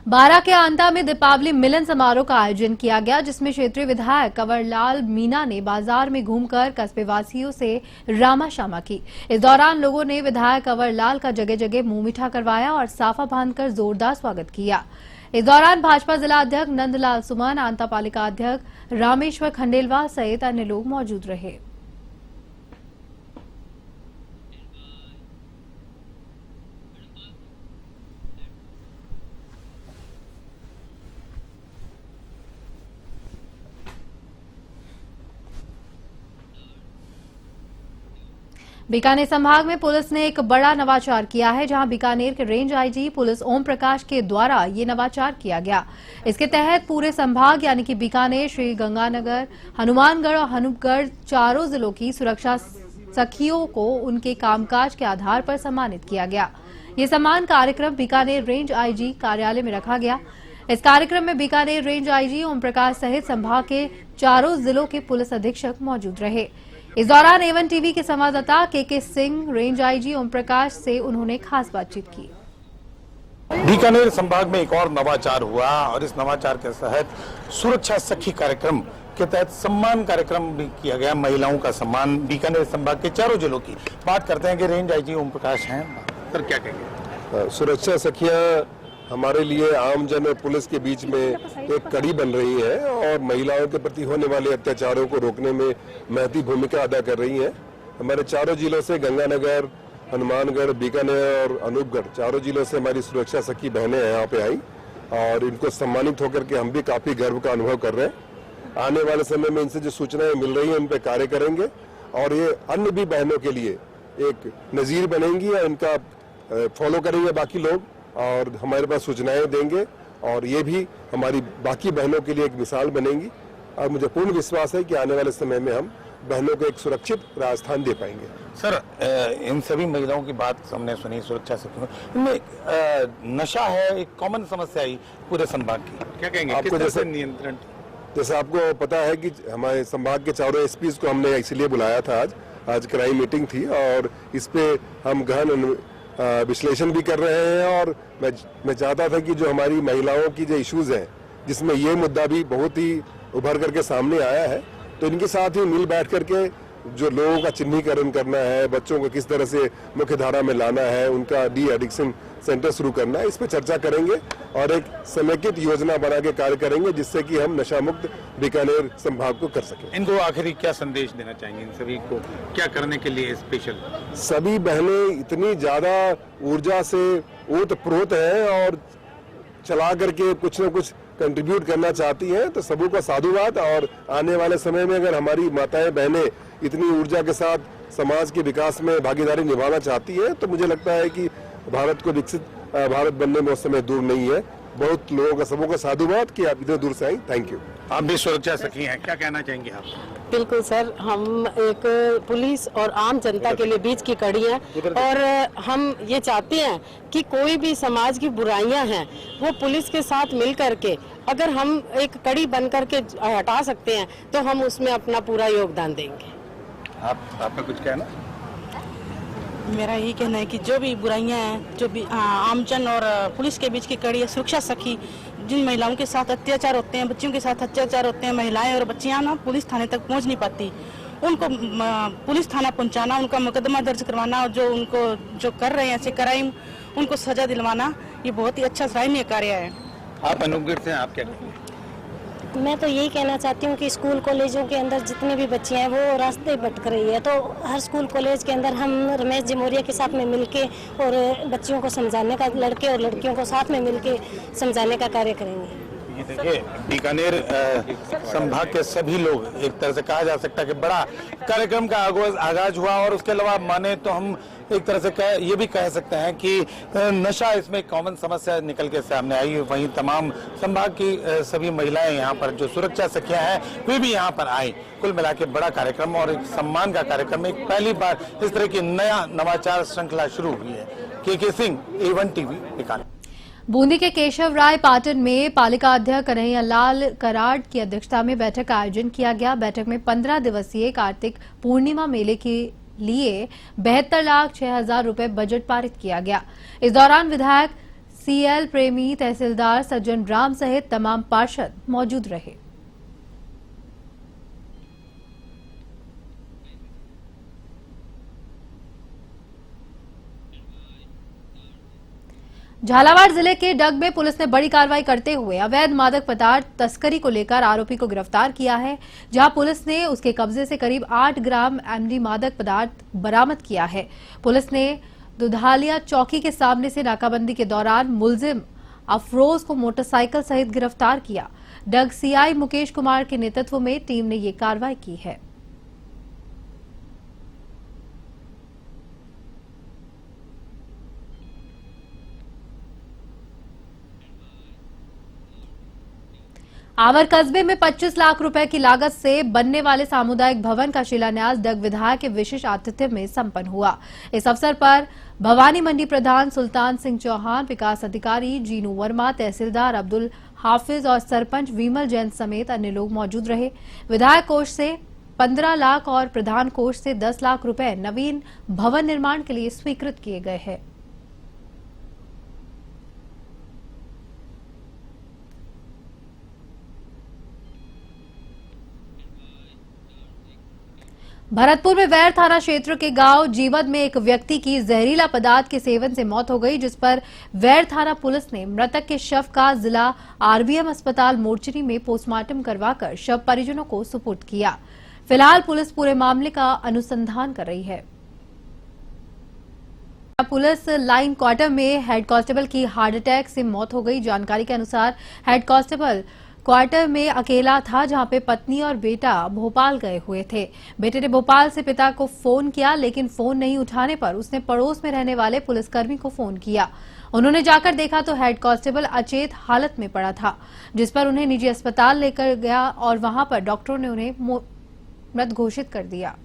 बारा के आंता में दीपावली मिलन समारोह का आयोजन किया गया, जिसमें क्षेत्रीय विधायक कंवरलाल मीणा ने बाजार में घूमकर कस्बे वासियों से रामाशामा की। इस दौरान लोगों ने विधायक कंवरलाल का जगह जगह मुंह मीठा करवाया और साफा बांधकर जोरदार स्वागत किया। इस दौरान भाजपा जिला अध्यक्ष नंदलाल सुमन, आंता पालिका अध्यक्ष रामेश्वर खंडेलवाल सहित अन्य लोग मौजूद रहे। बीकानेर संभाग में पुलिस ने एक बड़ा नवाचार किया है, जहां बीकानेर के range IG police Om Prakash के द्वारा ये नवाचार किया गया। इसके तहत पूरे संभाग यानी कि बीकानेर, श्री गंगानगर, हनुमानगढ़ और अनूपगढ़ चारों जिलों की सुरक्षा सखियों को उनके कामकाज के आधार पर सम्मानित किया गया। ये सम्मान कार्यक्रम बीकानेर रेंज आईजी कार्यालय में रखा गया। इस कार्यक्रम में बीकानेर रेंज आईजी ओम प्रकाश सहित संभाग के चारों जिलों के पुलिस अधीक्षक मौजूद रहे। इस दौरान एवन टीवी के संवाददाता के सिंह, रेंज आईजी ओम प्रकाश से उन्होंने खास बातचीत की। बीकानेर संभाग में एक और नवाचार हुआ और इस नवाचार के तहत सुरक्षा सखी कार्यक्रम के तहत सम्मान कार्यक्रम भी किया गया। महिलाओं का सम्मान बीकानेर संभाग के चारों जिलों की बात करते हैं कि रेंज आईजी ओम प्रकाश हैं। सर, क्या कहेंगे? सुरक्षा सखियां हमारे लिए आमजन और पुलिस के बीच में एक कड़ी बन रही है और महिलाओं के प्रति होने वाले अत्याचारों को रोकने में महती भूमिका अदा कर रही हैं। हमारे चारों जिलों से गंगानगर, हनुमानगढ़, बीकानेर और अनूपगढ़ चारों जिलों से हमारी सुरक्षा सखी बहनें यहाँ पे आई और इनको सम्मानित होकर के हम भी काफी गर्व का अनुभव कर रहे हैं। आने वाले समय में इनसे जो सूचनाएं मिल रही है उन पर कार्य करेंगे और ये अन्य भी बहनों के लिए एक नजीर बनेंगी और इनका फॉलो करेंगे बाकी लोग और हमारे पास सूचनाएं देंगे और ये भी हमारी बाकी बहनों के लिए एक मिसाल बनेंगी और मुझे पूर्ण विश्वास है कि आने वाले समय में हम बहनों को एक सुरक्षित राजस्थान दे पाएंगे। सर, इन सभी महिलाओं की बात हमने सुनी, सुरक्षा सखियों इनमें नशा है, एक कॉमन समस्या ही पूरे संभाग की, क्या कहेंगे? आपको जैसे नियंत्रण, जैसे आपको पता है कि हमारे संभाग के चारों एसपीज को हमने इसलिए बुलाया था, आज क्राइम मीटिंग थी और इस पे हम गहन विश्लेषण भी कर रहे हैं और मैं चाहता था कि जो हमारी महिलाओं की जो इश्यूज हैं जिसमें ये मुद्दा भी बहुत ही उभर करके सामने आया है, तो इनके साथ ही मिल बैठ करके जो लोगों का चिन्हीकरण करना है, बच्चों को किस तरह से मुख्य धारा में लाना है, उनका डी एडिक्शन सेंटर शुरू करना है, इस पर चर्चा करेंगे और एक समेकित योजना बना के कार्य करेंगे जिससे कि हम नशा मुक्त बीकानेर संभाग को कर सकें। इनको आखिरी क्या संदेश देना चाहेंगे? इन सभी को क्या करने के लिए स्पेशल? सभी बहनें इतनी ज्यादा ऊर्जा से ओतप्रोत हैं और चला करके कुछ न कुछ कंट्रीब्यूट करना चाहती हैं, तो सबों का साधुवाद। और आने वाले समय में अगर हमारी माताएं बहनें इतनी ऊर्जा के साथ समाज के विकास में भागीदारी निभाना चाहती हैं तो मुझे लगता है कि भारत को विकसित भारत बनने में उस समय दूर नहीं है। बहुत लोगों का, सबों का साधुवाद कि आप इतने दूर से आई। Thank you. आप भी सुरक्षा सखी हैं, क्या कहना चाहेंगे आप? बिल्कुल सर, हम एक पुलिस और आम जनता के लिए बीच की कड़ी हैं और हम ये चाहते हैं कि कोई भी समाज की बुराइयां हैं वो पुलिस के साथ मिल करके अगर हम एक कड़ी बन करके हटा सकते हैं तो हम उसमें अपना पूरा योगदान देंगे। आपका कुछ कहना? मेरा यही कहना है कि जो भी बुराइयां हैं, जो भी आमजन और पुलिस के बीच की कड़ी है, सुरक्षा सखी, जिन महिलाओं के साथ अत्याचार होते हैं, बच्चियों के साथ अत्याचार होते हैं, महिलाएं और बच्चियां ना पुलिस थाने तक पहुंच नहीं पाती, उनको पुलिस थाना पहुंचाना, उनका मुकदमा दर्ज करवाना और जो उनको जो कर रहे हैं ऐसे क्राइम उनको सजा दिलवाना, ये बहुत ही अच्छा सराहनीय कार्य है। आप अनूपगढ़ से, आप क्या कहेंगे? मैं तो यही कहना चाहती हूँ कि स्कूल कॉलेजों के अंदर जितनी भी बच्चियां हैं वो रास्ते भटक रही है, तो हर स्कूल कॉलेज के अंदर हम रमेश जमोरिया के साथ में मिलके और बच्चियों को समझाने का, लड़के और लड़कियों को साथ में मिलके समझाने का कार्य करेंगे। ये देखिए, बीकानेर संभाग के सभी लोग, एक तरह से कहा जा सकता है कि बड़ा कार्यक्रम का आगाज हुआ और उसके अलावा माने तो हम एक तरह से ये भी कह सकते हैं कि नशा इसमें कॉमन समस्या निकल के सामने आई। वहीं तमाम संभाग की सभी महिलाएं यहाँ पर जो सुरक्षा सखियां हैं वे भी यहाँ पर आई। कुल मिला के बड़ा कार्यक्रम और एक सम्मान का कार्यक्रम, एक पहली बार इस तरह की नया नवाचार श्रृंखला शुरू हुई है। के सिंह, एवन टीवी, बीकानेर। बूंदी के केशव राय पाटन में पालिका अध्यक्ष कन्हैयालाल कराड़ की अध्यक्षता में बैठक का आयोजन किया गया। बैठक में 15 दिवसीय कार्तिक पूर्णिमा मेले के लिए 72,06,000 रुपए बजट पारित किया गया। इस दौरान विधायक सीएल प्रेमी, तहसीलदार सज्जन राम सहित तमाम पार्षद मौजूद रहे। झालावाड़ जिले के डग में पुलिस ने बड़ी कार्रवाई करते हुए अवैध मादक पदार्थ तस्करी को लेकर आरोपी को गिरफ्तार किया है, जहां पुलिस ने उसके कब्जे से करीब 8 ग्राम एमडी मादक पदार्थ बरामद किया है। पुलिस ने दुधालिया चौकी के सामने से नाकाबंदी के दौरान मुलजिम अफरोज को मोटरसाइकिल सहित गिरफ्तार किया। डग सीआई मुकेश कुमार के नेतृत्व में टीम ने ये कार्रवाई की है। आवर कस्बे में 25 लाख रुपए की लागत से बनने वाले सामुदायिक भवन का शिलान्यास डग विधायक के विशेष आतिथ्य में संपन्न हुआ। इस अवसर पर भवानी मंडी प्रधान सुल्तान सिंह चौहान, विकास अधिकारी जीनू वर्मा, तहसीलदार अब्दुल हाफिज और सरपंच विमल जैन समेत अन्य लोग मौजूद रहे। विधायक कोष से 15 लाख और प्रधान कोष से 10 लाख रुपए नवीन भवन निर्माण के लिए स्वीकृत किए गए हैं। भरतपुर में वैर थाना क्षेत्र के गांव जीवद में एक व्यक्ति की जहरीला पदार्थ के सेवन से मौत हो गई, जिस पर वैर थाना पुलिस ने मृतक के शव का जिला आरबीएम अस्पताल मोर्चरी में पोस्टमार्टम करवाकर शव परिजनों को सुपुर्द किया। फिलहाल पुलिस पूरे मामले का अनुसंधान कर रही है। पुलिस लाइन क्वार्टर में हेड कांस्टेबल की हार्ट अटैक से मौत हो गई। जानकारी के अनुसार हेड कांस्टेबल क्वार्टर में अकेला था, जहां पे पत्नी और बेटा भोपाल गए हुए थे। बेटे ने भोपाल से पिता को फोन किया, लेकिन फोन नहीं उठाने पर उसने पड़ोस में रहने वाले पुलिसकर्मी को फोन किया। उन्होंने जाकर देखा तो हेड कांस्टेबल अचेत हालत में पड़ा था, जिस पर उन्हें निजी अस्पताल लेकर गया और वहां पर डॉक्टरों ने उन्हें मृत घोषित कर दिया।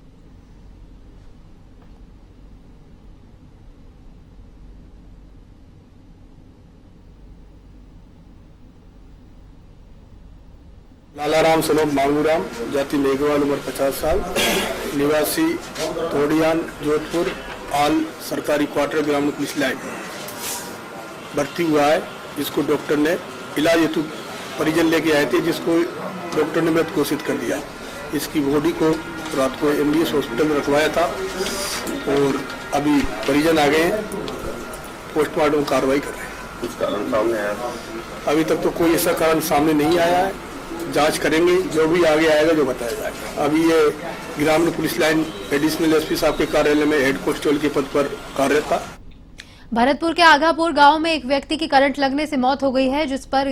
लालाराम सलोम मांगूराम, जाति मेघवाल, उम्र 50 साल, निवासी तोड़ियान, जोधपुर, आल सरकारी क्वार्टर ग्रामीण पुलिस लाइन भर्ती हुआ है, जिसको डॉक्टर ने इलाज हेतु परिजन लेके आए थे, जिसको डॉक्टर ने मृत घोषित कर दिया। इसकी बॉडी को रात को एमडीएस हॉस्पिटल में रखवाया था और अभी परिजन आ गए हैं, पोस्टमार्टम कार्रवाई कर रहे हैं। कुछ कारण सामने आया? अभी तक तो कोई ऐसा कारण सामने नहीं आया है, जांच करेंगे, जो भी आगे आएगा जो बताया जाएगा। अभी ये ग्रामीण पुलिस लाइन एडिशनल एसपी साहब के कार्यालय में हेड कांस्टेबल के पद पर कार्यरत था। भरतपुर के आगापुर गांव में एक व्यक्ति की करंट लगने से मौत हो गई है, जिस पर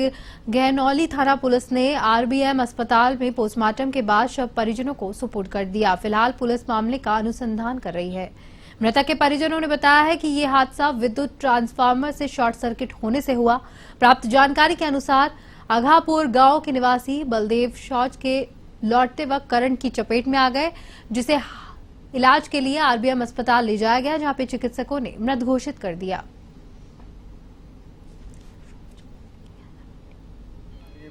गहनौली थाना पुलिस ने आरबीएम अस्पताल में पोस्टमार्टम के बाद शव परिजनों को सुपुर्द कर दिया। फिलहाल पुलिस मामले का अनुसंधान कर रही है। मृतक के परिजनों ने बताया है कि ये हादसा विद्युत ट्रांसफार्मर से शॉर्ट सर्किट होने से हुआ। प्राप्त जानकारी के अनुसार आघापुर गांव के निवासी बलदेव शौच के लौटते वक्त करंट की चपेट में आ गए, जिसे इलाज के लिए आरबीएम अस्पताल ले जाया गया, जहां पे चिकित्सकों ने मृत घोषित कर दिया।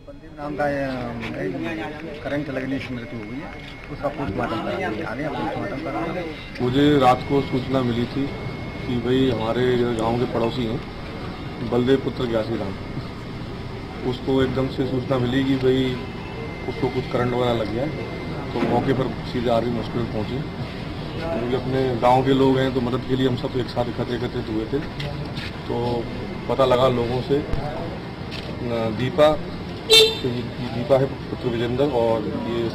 बलदेव नाम का करंट लगने से मृत्यु हो गई है, उसका पोस्टमार्टम करा। मुझे रात को सूचना मिली थी कि भाई हमारे गांव के पड़ोसी हैं बलदेव पुत्र ग्यासी राम, उसको एकदम से सूचना मिली कि भाई उसको कुछ करंट वगैरह लग गया, तो मौके पर सीधे आरबीएम हॉस्पिटल पहुंचे। क्योंकि अपने गांव के लोग हैं तो मदद के लिए हम सब एक साथ एकत्रित हुए थे। तो पता लगा लोगों से, दीपा है पुत्र विजेंद्र, और ये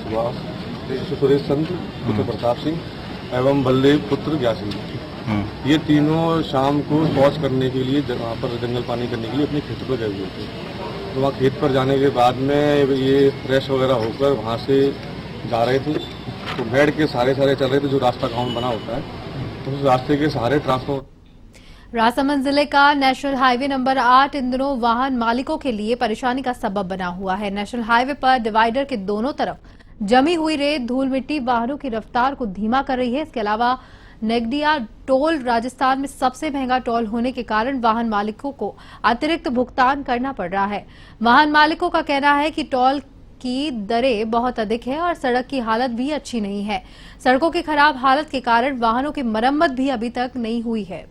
सुरेश चंद्र पुत्र प्रताप सिंह एवं बलदेव पुत्र ग्यासी, ये तीनों शाम को शौच करने के लिए वहाँ पर जंगल पानी करने के लिए अपने खेत पर गए हुए थे। तो वहाँ खेत पर जाने के बाद में ये फ्रेश वगैरह होकर वहाँ से जा रहे थे, तो बैठ के सारे चल रहे थे, जो रास्ता गाँव में बना होता है, तो उस रास्ते के सहारे ट्रांसफर। राजसमंद जिले का नेशनल हाईवे नंबर 8 इन दिनों वाहन मालिकों के लिए परेशानी का सबब बना हुआ है। नेशनल हाईवे पर डिवाइडर के दोनों तरफ जमी हुई रेत, धूल मिट्टी वाहनों की रफ्तार को धीमा कर रही है। इसके अलावा नेगडिया टोल राजस्थान में सबसे महंगा टोल होने के कारण वाहन मालिकों को अतिरिक्त भुगतान करना पड़ रहा है। वाहन मालिकों का कहना है कि टोल की दरें बहुत अधिक है और सड़क की हालत भी अच्छी नहीं है। सड़कों की खराब हालत के कारण वाहनों की मरम्मत भी अभी तक नहीं हुई है।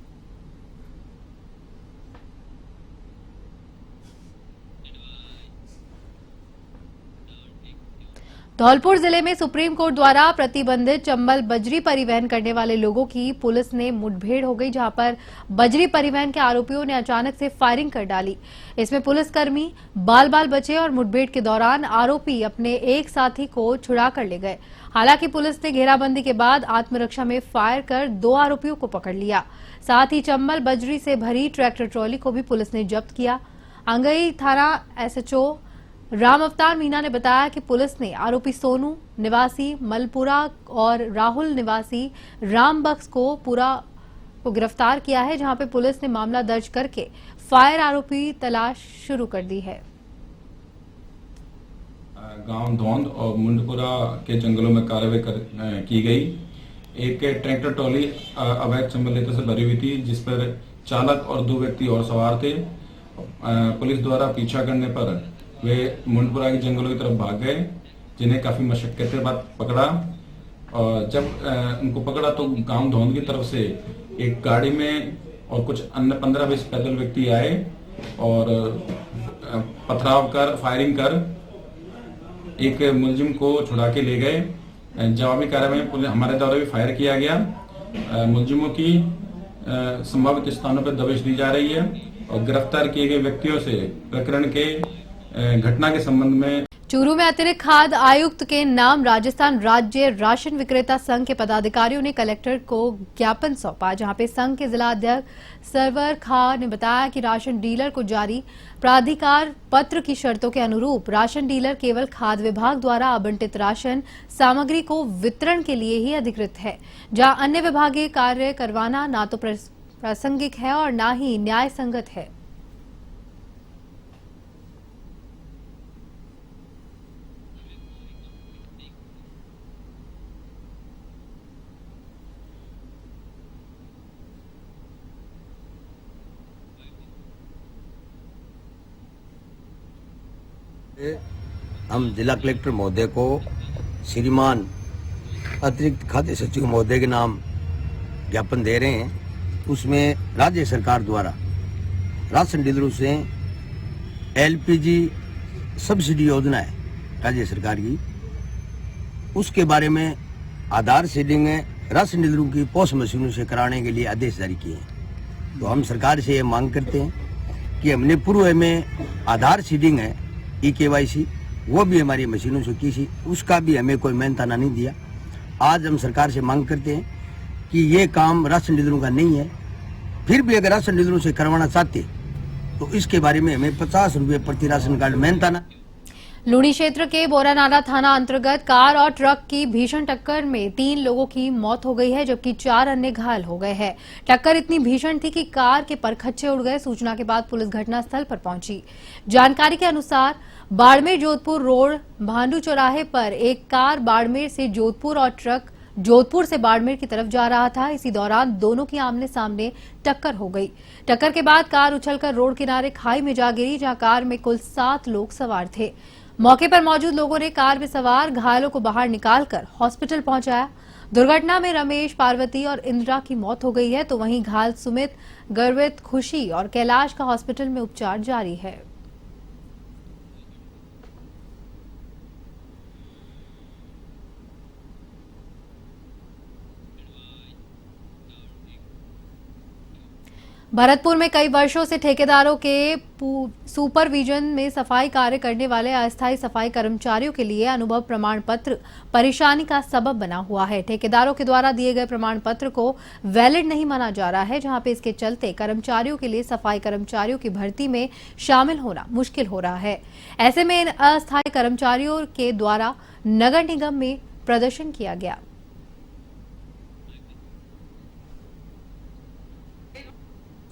धौलपुर जिले में सुप्रीम कोर्ट द्वारा प्रतिबंधित चंबल बजरी परिवहन करने वाले लोगों की पुलिस ने मुठभेड़ हो गई, जहां पर बजरी परिवहन के आरोपियों ने अचानक से फायरिंग कर डाली। इसमें पुलिसकर्मी बाल बाल बचे और मुठभेड़ के दौरान आरोपी अपने एक साथी को छुड़ा कर ले गए। हालांकि पुलिस ने घेराबंदी के बाद आत्मरक्षा में फायर कर 2 आरोपियों को पकड़ लिया। साथ ही चंबल बजरी से भरी ट्रैक्टर ट्रॉली को भी पुलिस ने जब्त किया। अंगई थाना SHO राम अवतार मीना ने बताया कि पुलिस ने आरोपी सोनू निवासी मलपुरा और राहुल निवासी रामबक्स को गिरफ्तार किया है, जहां पे पुलिस ने मामला दर्ज करके फायर आरोपी तलाश शुरू कर दी है। गांव धौंद और मुंडपुरा के जंगलों में कार्रवाई की गई। एक ट्रैक्टर ट्रॉली अवैध चंबल लेते से भरी हुई थी, जिस पर चालक और 2 व्यक्ति और सवार थे। पुलिस द्वारा पीछा करने पर वे मुंडपुरा के जंगलों की तरफ भाग गए, जिन्हें काफी मशक्कत के बाद पकड़ा। और जब उनको पकड़ा तो गांव धौंद की तरफ से एक गाड़ी में और कुछ अन्य 15-20 पैदल व्यक्ति आए और पथराव कर फायरिंग कर एक मुलजिम को छुड़ा के ले गए। जवाबी कार्रवाई में हमारे द्वारा भी फायर किया गया। मुलजिमों की संभावित स्थानों पर दबिश दी जा रही है और गिरफ्तार किए गए व्यक्तियों से प्रकरण के घटना के संबंध में चूरू में अतिरिक्त खाद्य आयुक्त के नाम राजस्थान राज्य राशन विक्रेता संघ के पदाधिकारियों ने कलेक्टर को ज्ञापन सौंपा, जहां पे संघ के जिला अध्यक्ष सरवर खां ने बताया कि राशन डीलर को जारी प्राधिकार पत्र की शर्तों के अनुरूप राशन डीलर केवल खाद्य विभाग द्वारा आवंटित राशन सामग्री को वितरण के लिए ही अधिकृत है, जहां अन्य विभागीय कार्य करवाना ना तो प्रासंगिक है और न ही न्याय संगत है। हम जिला कलेक्टर महोदय को श्रीमान अतिरिक्त खाद्य सचिव महोदय के नाम ज्ञापन दे रहे हैं। उसमें राज्य सरकार द्वारा राशन डीलरों से LPG सब्सिडी योजना है राज्य सरकार की, उसके बारे में आधार सीडिंग राशन डीलरों की पोस्ट मशीनों से कराने के लिए आदेश जारी किए हैं। तो हम सरकार से ये मांग करते हैं कि हमने पूर्व में आधार सीडिंग है EKYC, वो भी हमारी मशीनों से की थी, उसका भी हमें कोई मेहनताना नहीं दिया। आज हम सरकार से मांग करते हैं कि ये काम राशन डीलरों का नहीं है, फिर भी अगर राशन डीलरों से करवाना चाहते तो इसके बारे में हमें 50 रुपये प्रति राशन कार्ड मेहनताना। लूणी क्षेत्र के बोरानाला थाना अंतर्गत कार और ट्रक की भीषण टक्कर में 3 लोगों की मौत हो गई है, जबकि 4 अन्य घायल हो गए हैं। टक्कर इतनी भीषण थी कि कार के परखच्चे उड़ गए। सूचना के बाद पुलिस घटनास्थल पर पहुंची। जानकारी के अनुसार बाड़मेर जोधपुर रोड भांडू चौराहे पर एक कार बाड़मेर से जोधपुर और ट्रक जोधपुर से बाड़मेर की तरफ जा रहा था। इसी दौरान दोनों की आमने सामने टक्कर हो गई। टक्कर के बाद कार उछलकर रोड किनारे खाई में जा गिरी, जहां कार में कुल 7 लोग सवार थे। मौके पर मौजूद लोगों ने कार में सवार घायलों को बाहर निकालकर हॉस्पिटल पहुंचाया। दुर्घटना में रमेश, पार्वती और इंदिरा की मौत हो गई है, तो वहीं घायल सुमित, गर्वित, खुशी और कैलाश का हॉस्पिटल में उपचार जारी है। भरतपुर में कई वर्षों से ठेकेदारों के सुपरविजन में सफाई कार्य करने वाले अस्थायी सफाई कर्मचारियों के लिए अनुभव प्रमाण पत्र परेशानी का सबब बना हुआ है। ठेकेदारों के द्वारा दिए गए प्रमाण पत्र को वैलिड नहीं माना जा रहा है, जहां पे इसके चलते कर्मचारियों के लिए सफाई कर्मचारियों की भर्ती में शामिल होना मुश्किल हो रहा है। ऐसे में इन अस्थायी कर्मचारियों के द्वारा नगर निगम में प्रदर्शन किया गया।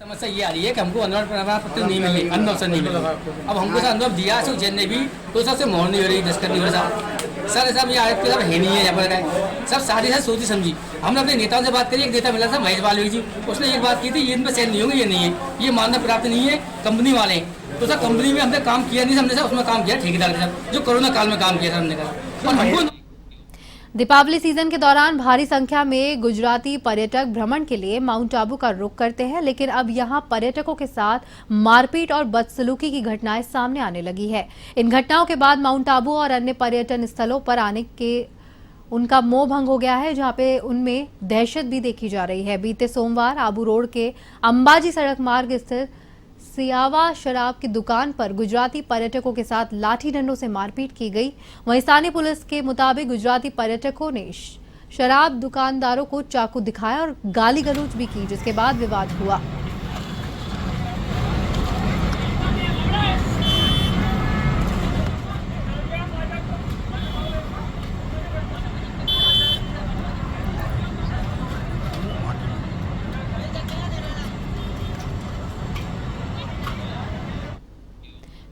समस्या ये आ रही है कि हमको अनुभव प्रमाण पत्र नहीं मिले, अनुभव से नहीं मिले। अब हमको सर अनुभव दिया ने भी तो सबसे मोहर नहीं हो रही, दस्तखत नहीं हो रहा। सर साहब ये आयत सब है नहीं है यहाँ पर, सब सारी सर सोची समझी। हमने अपने नेताओं से बात करी, एक नेता मिला था महेश बालवी जी, उसने एक बात की थी, ये इन पर सेल नहीं होंगे, ये नहीं है, ये मान्यता प्राप्त नहीं है, कंपनी वाले हैं। तो सर कंपनी में हमने काम किया नहीं, हमने सर उसमें काम किया ठेकेदार के साथ, जो कोरोना काल में काम किया सर हमने कहा। और हमको दीपावली सीजन के दौरान भारी संख्या में गुजराती पर्यटक भ्रमण के लिए माउंट आबू का रुख करते हैं, लेकिन अब यहां पर्यटकों के साथ मारपीट और बदसलूकी की घटनाएं सामने आने लगी है। इन घटनाओं के बाद माउंट आबू और अन्य पर्यटन स्थलों पर आने के उनका मोह भंग हो गया है, जहां पे उनमें दहशत भी देखी जा रही है। बीते सोमवार आबू रोड के अंबाजी सड़क मार्ग स्थित सियावा शराब की दुकान पर गुजराती पर्यटकों के साथ लाठी डंडों से मारपीट की गई। वहीं स्थानीय पुलिस के मुताबिक गुजराती पर्यटकों ने शराब दुकानदारों को चाकू दिखाया और गाली गलौज भी की, जिसके बाद विवाद हुआ।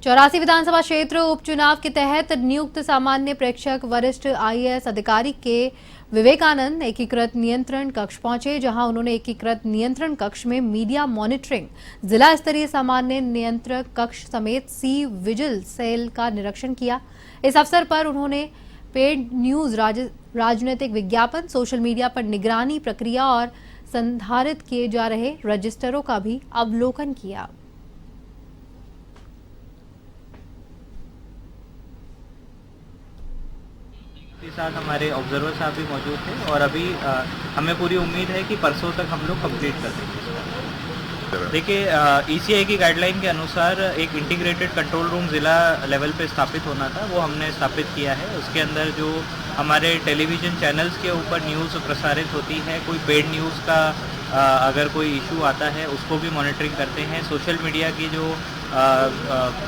चौरासी विधानसभा क्षेत्र उपचुनाव के तहत नियुक्त सामान्य प्रेक्षक वरिष्ठ IAS अधिकारी के विवेकानंद एकीकृत नियंत्रण कक्ष पहुंचे, जहां उन्होंने एकीकृत नियंत्रण कक्ष में मीडिया मॉनिटरिंग, जिला स्तरीय सामान्य नियंत्रक कक्ष समेत सी विजिल सेल का निरीक्षण किया। इस अवसर पर उन्होंने पेड न्यूज, राजनीतिक विज्ञापन, सोशल मीडिया पर निगरानी प्रक्रिया और संधारित किए जा रहे रजिस्टरों का भी अवलोकन किया। साथ हमारे ऑब्जर्वर साहब भी मौजूद थे और अभी हमें पूरी उम्मीद है कि परसों तक हम लोग कंप्लीट कर देंगे। देखिए, ECI की गाइडलाइन के अनुसार एक इंटीग्रेटेड कंट्रोल रूम ज़िला लेवल पे स्थापित होना था, वो हमने स्थापित किया है। उसके अंदर जो हमारे टेलीविज़न चैनल्स के ऊपर न्यूज़ प्रसारित होती है, कोई पेड न्यूज़ का अगर कोई इशू आता है उसको भी मॉनिटरिंग करते हैं। सोशल मीडिया की जो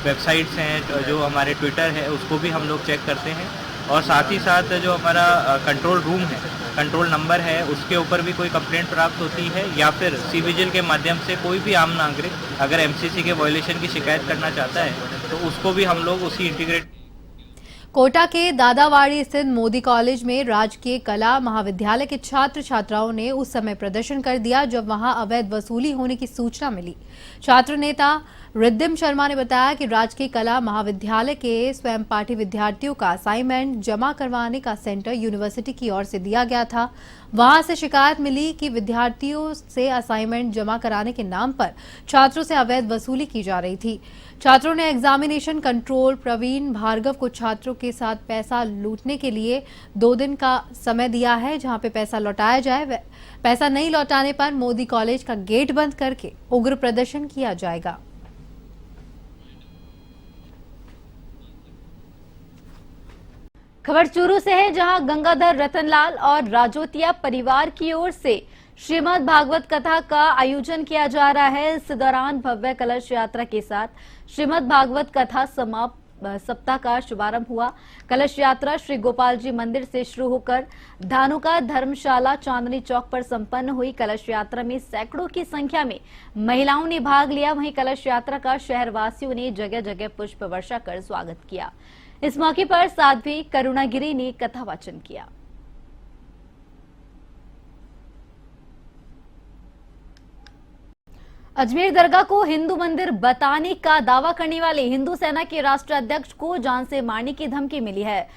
वेबसाइट्स हैं, जो हमारे ट्विटर है, उसको भी हम लोग चेक करते हैं। और साथ ही साथ जो हमारा कंट्रोल रूम है, कंट्रोल नंबर है, उसके ऊपर भी कोई कंप्लेंट प्राप्त होती है या फिर सी विजिल के माध्यम से कोई भी आम नागरिक अगर MCC के वायलेशन की शिकायत करना चाहता है तो उसको भी हम लोग उसी इंटीग्रेट। कोटा के दादावाड़ी स्थित मोदी कॉलेज में राजकीय कला महाविद्यालय के छात्र छात्राओं ने उस समय प्रदर्शन कर दिया जब वहां अवैध वसूली होने की सूचना मिली। छात्र नेता रिद्धिम शर्मा ने बताया कि राजकीय कला महाविद्यालय के स्वयं पाठी विद्यार्थियों का असाइनमेंट जमा करवाने का सेंटर यूनिवर्सिटी की ओर से दिया गया था। वहां से शिकायत मिली कि विद्यार्थियों से असाइनमेंट जमा कराने के नाम पर छात्रों से अवैध वसूली की जा रही थी। छात्रों ने एग्जामिनेशन कंट्रोल प्रवीण भार्गव को छात्रों के साथ पैसा लूटने के लिए 2 दिन का समय दिया है, जहां पे पैसा लौटाया जाए। पैसा नहीं लौटाने पर मोदी कॉलेज का गेट बंद करके उग्र प्रदर्शन किया जाएगा। खबर चूरू से है, जहां गंगाधर रतनलाल और राजोतिया परिवार की ओर से श्रीमद् भागवत कथा का आयोजन किया जा रहा है। इस दौरान भव्य कलश यात्रा के साथ श्रीमद् भागवत कथा सप्ताह का शुभारंभ हुआ। कलश यात्रा श्री गोपाल जी मंदिर से शुरू होकर धानुका धर्मशाला चांदनी चौक पर संपन्न हुई। कलश यात्रा में सैकड़ों की संख्या में महिलाओं ने भाग लिया। वहीं कलश यात्रा का शहरवासियों ने जगह जगह पुष्प वर्षा कर स्वागत किया। इस मौके पर साध्वी करुणागिरी ने कथा वाचन किया। अजमेर दरगाह को हिंदू मंदिर बताने का दावा करने वाले हिंदू सेना के राष्ट्रीय अध्यक्ष को जान से मारने की धमकी मिली है।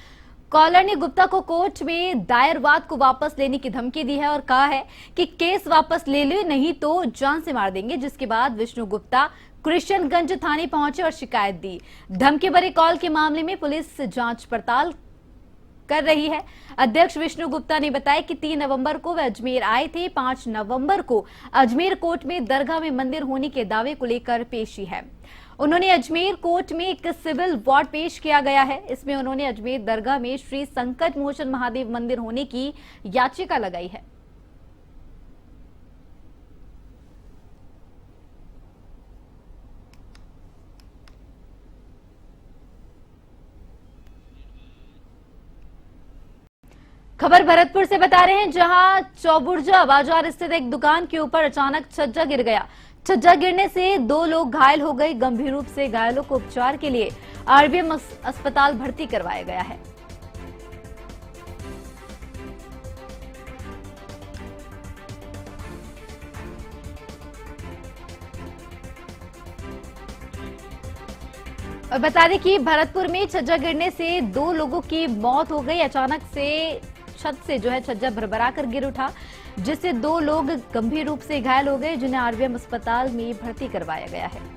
कॉलर ने गुप्ता को कोर्ट में दायर वाद को वापस लेने की धमकी दी है और कहा है कि केस वापस ले लो, नहीं तो जान से मार देंगे। जिसके बाद विष्णु गुप्ता कृष्णगंज थाने पहुंचे और शिकायत दी। धमकी भरे कॉल के मामले में पुलिस जांच पड़ताल कर रही है। अध्यक्ष विष्णु गुप्ता ने बताया कि 3 नवंबर को वे अजमेर आए थे। 5 नवंबर को अजमेर कोर्ट में दरगाह में मंदिर होने के दावे को लेकर पेशी है। उन्होंने अजमेर कोर्ट में एक सिविल वार्ड पेश किया गया है। इसमें उन्होंने अजमेर दरगाह में श्री संकट मोचन महादेव मंदिर होने की याचिका लगाई है। खबर भरतपुर से बता रहे हैं, जहां चौबुर्जा बाजार स्थित एक दुकान के ऊपर अचानक छज्जा गिर गया। छज्जा गिरने से 2 लोग घायल हो गए। गंभीर रूप से घायलों को उपचार के लिए RBM अस्पताल भर्ती करवाया गया है। बता दें कि भरतपुर में छज्जा गिरने से 2 लोगों की मौत हो गई। अचानक से छत से जो है छज्जा भरभरा कर गिर उठा, जिससे 2 लोग गंभीर रूप से घायल हो गए, जिन्हें आरबीएम अस्पताल में भर्ती करवाया गया है।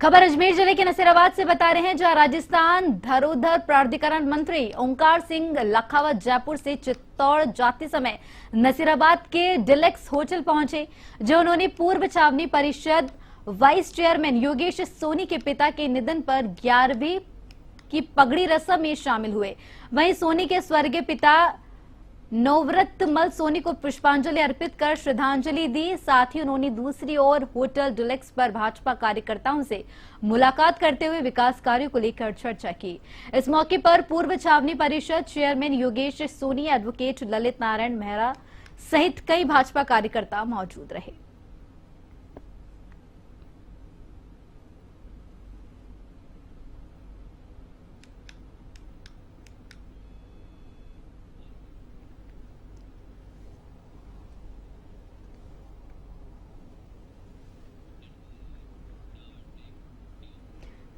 खबर अजमेर जिले के नसीराबाद से बता रहे हैं, जहां राजस्थान धरोहर प्राधिकरण मंत्री ओंकार सिंह लखावत जयपुर से चित्तौड़ जाते समय नसीराबाद के डिलेक्स होटल पहुंचे, जो उन्होंने पूर्व छावनी परिषद वाइस चेयरमैन योगेश सोनी के पिता के निधन पर 11वीं की पगड़ी रस्म में शामिल हुए। वहीं सोनी के स्वर्गीय पिता नवव्रतमल सोनी को पुष्पांजलि अर्पित कर श्रद्धांजलि दी। साथ ही उन्होंने दूसरी ओर होटल डिलेक्स पर भाजपा कार्यकर्ताओं से मुलाकात करते हुए विकास कार्यों को लेकर चर्चा की। इस मौके पर पूर्व छावनी परिषद चेयरमैन योगेश सोनी, एडवोकेट ललित नारायण मेहरा सहित कई भाजपा कार्यकर्ता मौजूद रहे।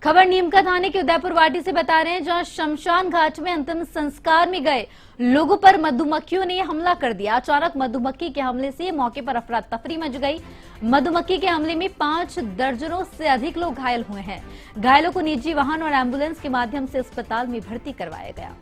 खबर नीमका थाने के उदयपुर वाटी से बता रहे हैं, जहां शमशान घाट में अंतिम संस्कार में गए लोगों पर मधुमक्खियों ने हमला कर दिया। अचानक मधुमक्खी के हमले से मौके पर अफरा तफरी मच गई। मधुमक्खी के हमले में 5 दर्जनों से अधिक लोग घायल हुए हैं। घायलों को निजी वाहन और एम्बुलेंस के माध्यम से अस्पताल में भर्ती करवाया गया।